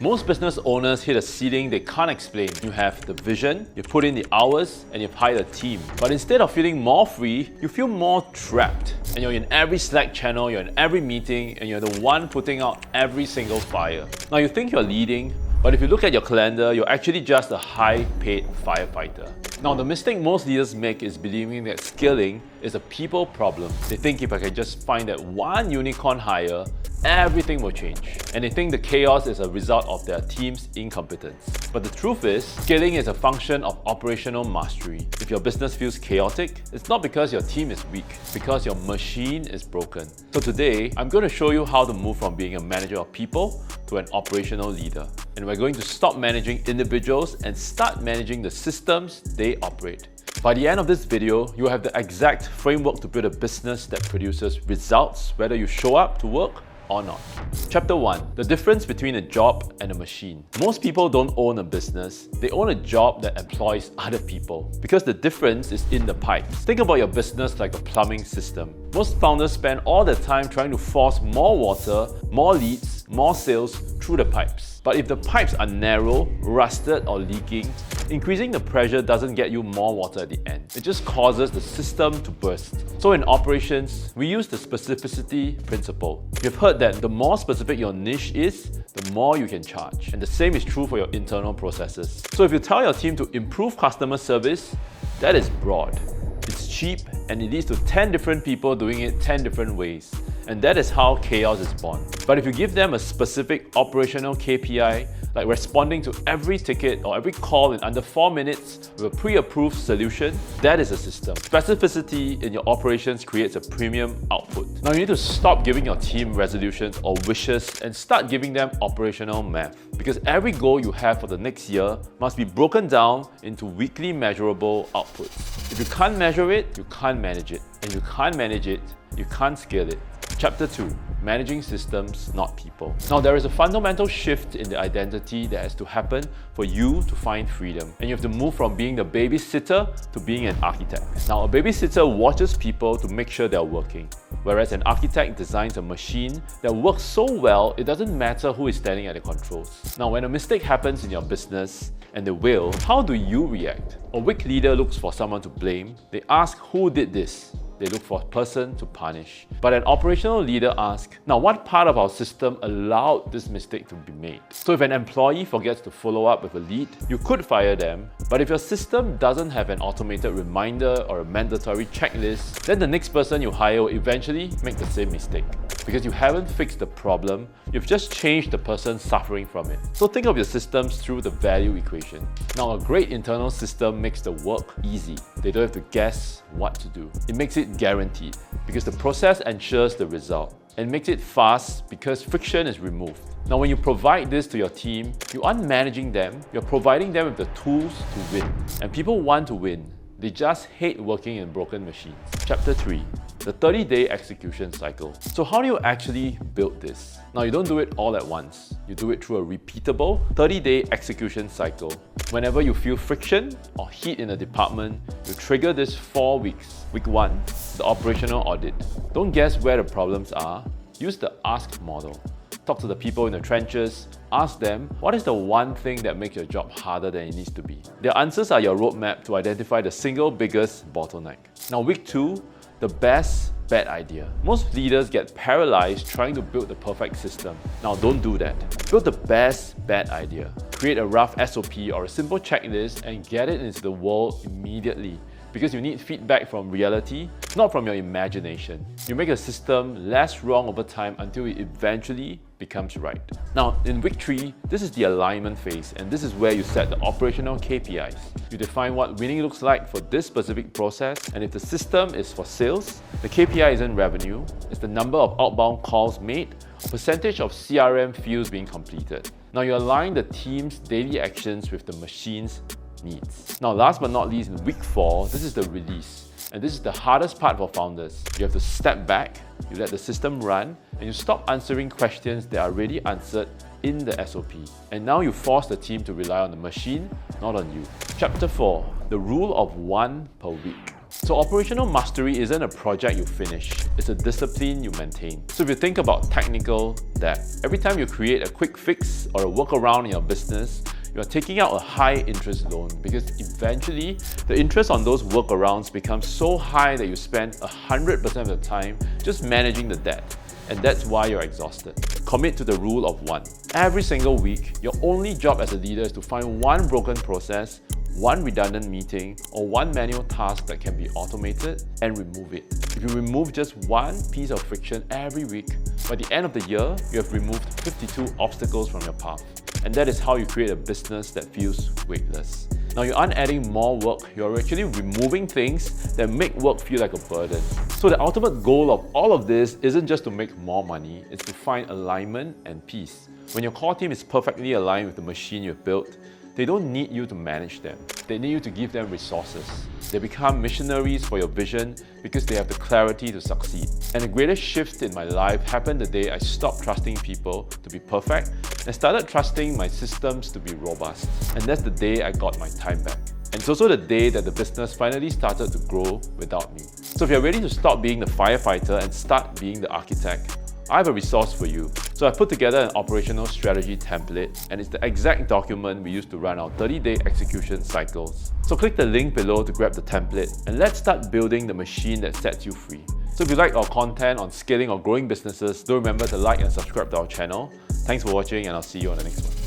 Most business owners hit a ceiling they can't explain. You have the vision, you've put in the hours, and you've hired a team. But instead of feeling more free, you feel more trapped. And you're in every Slack channel, you're in every meeting, and you're the one putting out every single fire. Now you think you're leading, but if you look at your calendar, you're actually just a high-paid firefighter. Now the mistake most leaders make is believing that scaling is a people problem. They think if I can just find that one unicorn hire, everything will change. And they think the chaos is a result of their team's incompetence. But the truth is, scaling is a function of operational mastery. If your business feels chaotic, it's not because your team is weak, it's because your machine is broken. So today, I'm going to show you how to move from being a manager of people to an operational leader. And we're going to stop managing individuals and start managing the systems they operate. By the end of this video, you have the exact framework to build a business that produces results, whether you show up to work or not. Chapter 1. The difference between a job and a machine. Most people don't own a business, they own a job that employs other people because the difference is in the pipes. Think about your business like a plumbing system. Most founders spend all their time trying to force more water, more leads, more sales through the pipes. But if the pipes are narrow, rusted or leaking, increasing the pressure doesn't get you more water at the end. It just causes the system to burst. So in operations, we use the specificity principle. You've heard that the more specific your niche is, the more you can charge. And the same is true for your internal processes. So if you tell your team to improve customer service, that is broad. It's cheap and it leads to 10 different people doing it 10 different ways. And that is how chaos is born. But if you give them a specific operational KPI, like responding to every ticket or every call in under 4 minutes with a pre-approved solution, that is a system. Specificity in your operations creates a premium output. Now you need to stop giving your team resolutions or wishes and start giving them operational math. Because every goal you have for the next year must be broken down into weekly measurable outputs. If you can't measure it, you can't manage it. And if you can't manage it, you can't scale it. Chapter 2. Managing systems, not people. Now there is a fundamental shift in the identity that has to happen for you to find freedom. And you have to move from being the babysitter to being an architect. Now a babysitter watches people to make sure they're working, whereas an architect designs a machine that works so well it doesn't matter who is standing at the controls. Now when a mistake happens in your business, and they will, how do you react? A weak leader looks for someone to blame. They ask who did this. They look for a person to punish. But an operational leader asks, now what part of our system allowed this mistake to be made? So if an employee forgets to follow up with a lead, you could fire them. But if your system doesn't have an automated reminder or a mandatory checklist, then the next person you hire will eventually make the same mistake. Because you haven't fixed the problem, you've just changed the person suffering from it. So think of your systems through the value equation. Now a great internal system makes the work easy. They don't have to guess what to do. It makes it guaranteed because the process ensures the result, and makes it fast because friction is removed. Now when you provide this to your team, you aren't managing them, you're providing them with the tools to win. And people want to win. They just hate working in broken machines. Chapter 3. The 30-day execution cycle. So how do you actually build this? Now you don't do it all at once. You do it through a repeatable 30-day execution cycle. Whenever you feel friction or heat in a department, you trigger this 4 weeks. Week 1, the operational audit. Don't guess where the problems are. Use the ask model. Talk to the people in the trenches. Ask them, what is the one thing that makes your job harder than it needs to be? Their answers are your roadmap to identify the single biggest bottleneck. Now week 2, the best bad idea. Most leaders get paralyzed trying to build the perfect system. Now don't do that. Build the best bad idea. Create a rough SOP or a simple checklist and get it into the world immediately. Because you need feedback from reality, not from your imagination. You make a system less wrong over time until it eventually becomes right. Now, in week 3, this is the alignment phase, and this is where you set the operational KPIs. You define what winning looks like for this specific process, and if the system is for sales, the KPI isn't revenue, it's the number of outbound calls made, or percentage of CRM fields being completed. Now you align the team's daily actions with the machine's needs. Now last but not least, in week 4, this is the release. And this is the hardest part for founders. You have to step back, you let the system run, and you stop answering questions that are already answered in the SOP. And now you force the team to rely on the machine, not on you. Chapter 4. The rule of 1 per week. So operational mastery isn't a project you finish, it's a discipline you maintain. So if you think about technical debt, every time you create a quick fix or a workaround in your business, you are taking out a high interest loan because eventually the interest on those workarounds becomes so high that you spend 100% of the time just managing the debt. And that's why you're exhausted. Commit to the rule of one. Every single week, your only job as a leader is to find one broken process, one redundant meeting, or one manual task that can be automated and remove it. If you remove just one piece of friction every week, by the end of the year, you have removed 52 obstacles from your path. And that is how you create a business that feels weightless. Now, you aren't adding more work, you're actually removing things that make work feel like a burden. So the ultimate goal of all of this isn't just to make more money, it's to find alignment and peace. When your core team is perfectly aligned with the machine you've built, they don't need you to manage them. They need you to give them resources. They become missionaries for your vision because they have the clarity to succeed. And the greatest shift in my life happened the day I stopped trusting people to be perfect and started trusting my systems to be robust. And that's the day I got my time back. And it's also the day that the business finally started to grow without me. So if you're ready to stop being the firefighter and start being the architect, I have a resource for you. So I put together an operational strategy template, and it's the exact document we use to run our 30-day execution cycles. So click the link below to grab the template, and let's start building the machine that sets you free. So if you like our content on scaling or growing businesses, don't remember to like and subscribe to our channel. Thanks for watching, and I'll see you on the next one.